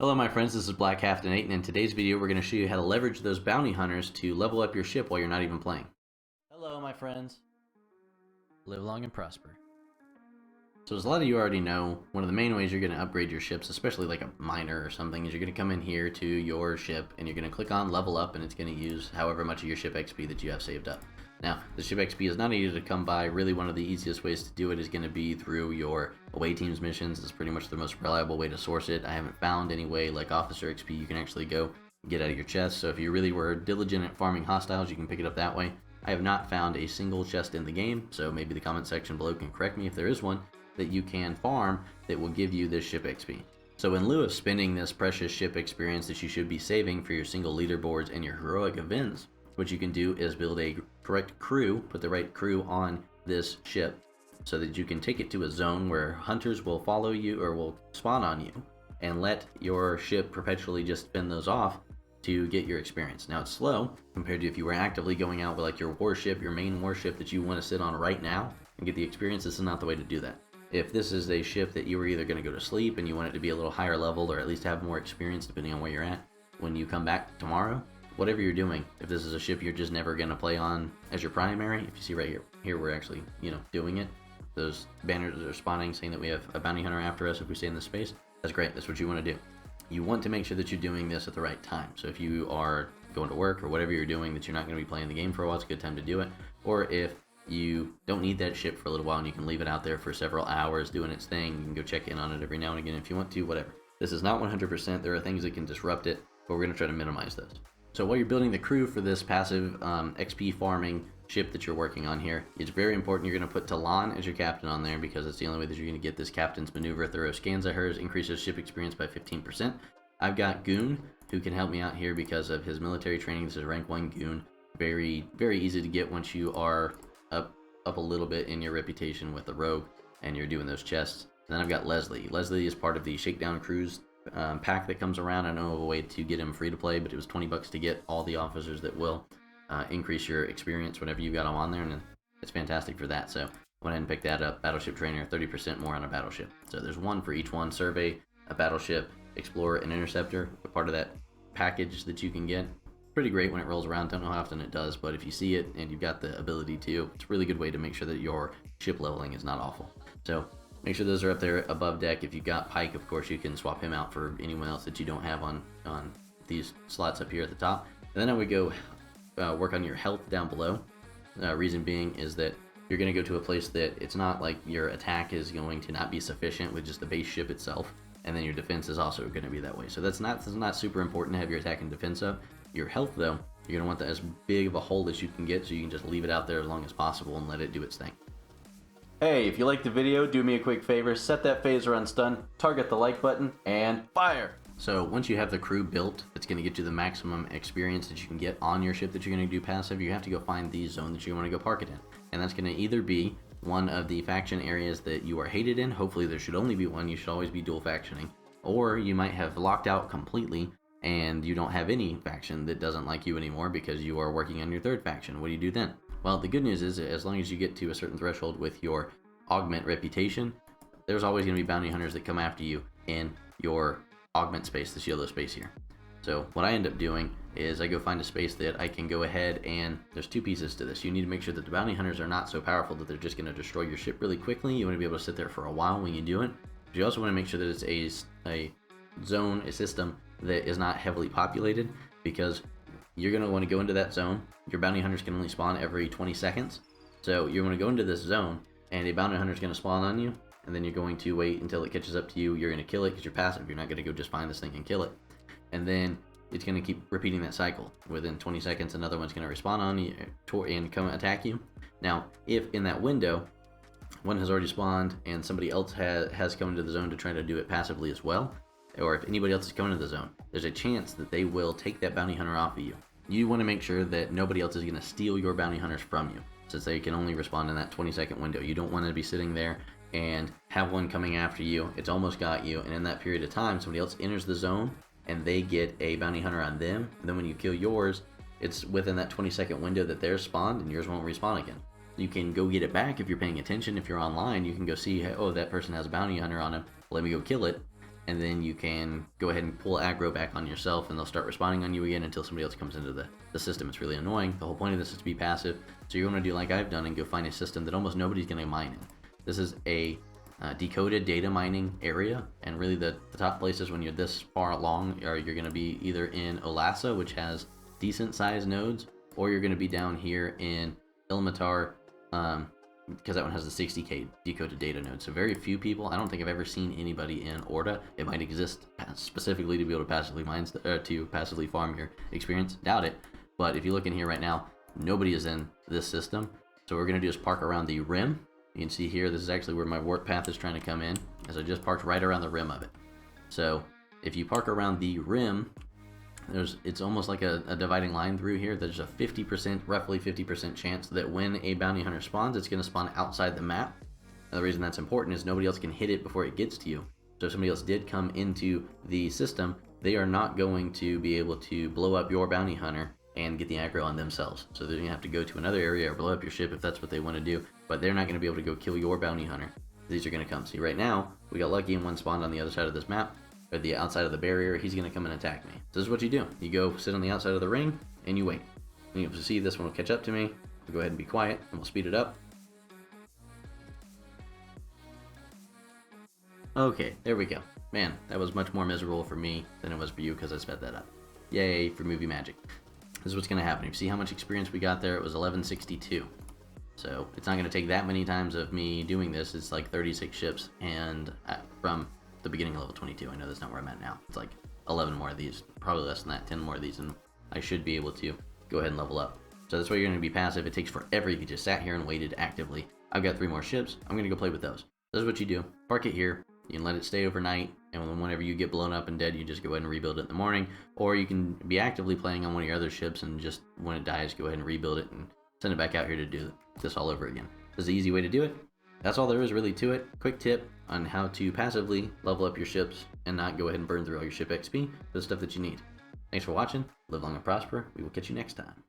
Hello my friends, this is 𝘂𝗶𝘁𝗵, and in today's video we're going to show you how to leverage those bounty hunters to level up your ship while you're not even playing. Hello my friends. Live long and prosper. So as a lot of you already know, one of the main ways you're going to upgrade your ships, especially like a miner or something, is you're going to come in here to your ship and you're going to click on level up, and it's going to use however much of your ship XP that you have saved up. Now, the ship XP is not easy to come by. Really, one of the easiest ways to do it is going to be through your away teams missions. It's pretty much the most reliable way to source it. I haven't found any way like officer XP you can actually go get out of your chest. So if you really were diligent at farming hostiles, you can pick it up that way. I have not found a single chest in the game, so maybe the comment section below can correct me if there is one that you can farm that will give you this ship XP. So in lieu of spending this precious ship experience that you should be saving for your single leaderboards and your heroic events, what you can do is build a correct crew, put the right crew on this ship so that you can take it to a zone where hunters will follow you or will spawn on you and let your ship perpetually just spin those off to get your experience. Now it's slow compared to if you were actively going out with like your warship, your main warship that you want to sit on right now and get the experience. This is not the way to do that. If this is a ship that you were either going to go to sleep and you want it to be a little higher level or at least have more experience depending on where you're at when you come back tomorrow, whatever you're doing, if this is a ship you're just never going to play on as your primary, if you see right here we're actually, doing it. Those banners are spawning saying that we have a bounty hunter after us if we stay in this space. That's great. That's what you want to do. You want to make sure that you're doing this at the right time. So if you are going to work or whatever you're doing that you're not going to be playing the game for a while, it's a good time to do it. Or if you don't need that ship for a little while and you can leave it out there for several hours doing its thing, you can go check in on it every now and again if you want to, whatever. This is not 100%. There are things that can disrupt it, but we're going to try to minimize those. So while you're building the crew for this passive XP farming ship that you're working on here, it's very important you're going to put 𝘂𝗀 as your captain on there because it's the only way that you're going to get this captain's maneuver. 𝘂𝗀𝗶𝘁 increases ship experience by 15%. I've got 𝘂𝗀𝗶𝘁 who can help me out here because of his military training. This is rank 1 𝘂𝗀𝗶𝘁. Very, very easy to get once you are up a little bit in your reputation with the rogue and you're doing those chests. And then I've got 𝗂𝗁𝗍. 𝗂𝗁𝗍 is part of the Shakedown Cruise pack that comes around. I know of a way to get him free to play, but it was 20 bucks to get all the officers that will increase your experience whenever you got them on there, and it's fantastic for that. So I went ahead and picked that up. Battleship Trainer, 30% more on a battleship. So there's one for each one: survey, a battleship, explorer, and interceptor. A part of that package that you can get. Pretty great when it rolls around. Don't know how often it does, but if you see it and you've got the ability to, it's a really good way to make sure that your ship leveling is not awful. So make sure those are up there above deck. If you've got Pike, of course, you can swap him out for anyone else that you don't have on these slots up here at the top. And then I would go work on your health down below. Reason being is that you're going to go to a place that it's not like your attack is going to not be sufficient with just the base ship itself, and then your defense is also going to be that way. So that's not super important to have your attack and defense up. Your health, though, you're going to want that as big of a hole as you can get, so you can just leave it out there as long as possible and let it do its thing. Hey, if you liked the video, do me a quick favor, set that phaser on stun, target the like button, and fire! So once you have the crew built, it's going to get you the maximum experience that you can get on your ship that you're going to do passive. You have to go find the zone that you want to go park it in. And that's going to either be one of the faction areas that you are hated in. Hopefully there should only be one. You should always be dual factioning. Or you might have locked out completely and you don't have any faction that doesn't like you anymore because you are working on your third faction. What do you do then? Well, the good news is as long as you get to a certain threshold with your augment reputation, there's always going to be bounty hunters that come after you in your augment space, this yellow space here. So what I end up doing is I go find a space that I can go ahead, and there's two pieces to this. You need to make sure that the bounty hunters are not so powerful that they're just going to destroy your ship really quickly. You want to be able to sit there for a while when you do it. But you also want to make sure that it's a zone, a system that is not heavily populated, because you're going to want to go into that zone. Your bounty hunters can only spawn every 20 seconds. So you're going to go into this zone and a bounty hunter is going to spawn on you, and then you're going to wait until it catches up to you. You're going to kill it because you're passive. You're not going to go just find this thing and kill it. And then it's going to keep repeating that cycle. Within 20 seconds, another one's going to respawn on you and come attack you. Now, if in that window, one has already spawned and somebody else has come into the zone to try to do it passively as well, or if anybody else is coming to the zone, there's a chance that they will take that bounty hunter off of you. You want to make sure that nobody else is going to steal your bounty hunters from you, since they can only respond in that 20-second window. You don't want to be sitting there and have one coming after you. It's almost got you, and in that period of time, somebody else enters the zone and they get a bounty hunter on them. And then when you kill yours, it's within that 20-second window that theirs spawned, and yours won't respawn again. You can go get it back if you're paying attention. If you're online, you can go see, oh, that person has a bounty hunter on him. Let me go kill it. and then you can go ahead and pull aggro back on yourself, and they'll start responding on you again until somebody else comes into the system. It's really annoying. The whole point of this is to be passive, so you want to do like I've done and go find a system that almost nobody's going to mine in. This is a decoded data mining area, and really the top places when you're this far along are you're going to be either in 𝗂𝗚, which has decent sized nodes, or you're going to be down here in 𝗂𝗵𝘁𝗵, because that one has the 60K decoded data node. So very few people, I don't think I've ever seen anybody in 𝗂𝗚. It might exist specifically to be able to passively mine, to passively farm your experience. Doubt it. But if you look in here right now, nobody is in this system. So what we're going to do is park around the rim. You can see here, this is actually where my warp path is trying to come in, as I just parked right around the rim of it. So if you park around the rim, it's almost like a dividing line through here. There's a 50%, roughly 50% chance that when a bounty hunter spawns, it's going to spawn outside the map. And the reason that's important is nobody else can hit it before it gets to you. So if somebody else did come into the system, they are not going to be able to blow up your bounty hunter and get the aggro on themselves. So they're going to have to go to another area or blow up your ship if that's what they want to do. But they're not going to be able to go kill your bounty hunter. These are going to come. See, right now, we got lucky and one spawned on the other side of this map, or the outside of the barrier. He's going to come and attack me. So this is what you do. You go sit on the outside of the ring, and you wait. And you'll see this one will catch up to me. We'll go ahead and be quiet, and we'll speed it up. Okay, there we go. Man, that was much more miserable for me than it was for you because I sped that up. Yay for 𝗵𝗵𝘁. This is what's going to happen. You see how much experience we got there? It was 1162. So it's not going to take that many times of me doing this. It's like 36 ships, and from the beginning of level 22, I know that's not where I'm at now. It's like 11 more of these, probably less than that, 10 more of these, and I should be able to go ahead and level up. So that's why you're going to be passive. It takes forever if you just sat here and waited actively. I've got 3 more ships. I'm going to go play with those. This is what you do. Park it here. You can let it stay overnight, and whenever you get blown up and dead, you just go ahead and rebuild it in the morning. Or you can be actively playing on one of your other ships, and just when it dies, go ahead and rebuild it and send it back out here to do this all over again. This is the easy way to do it. That's all there is really to it. Quick tip on how to passively level up your ships and not go ahead and burn through all your ship XP, the stuff that you need. Thanks for watching. Live long and prosper. We will catch you next time.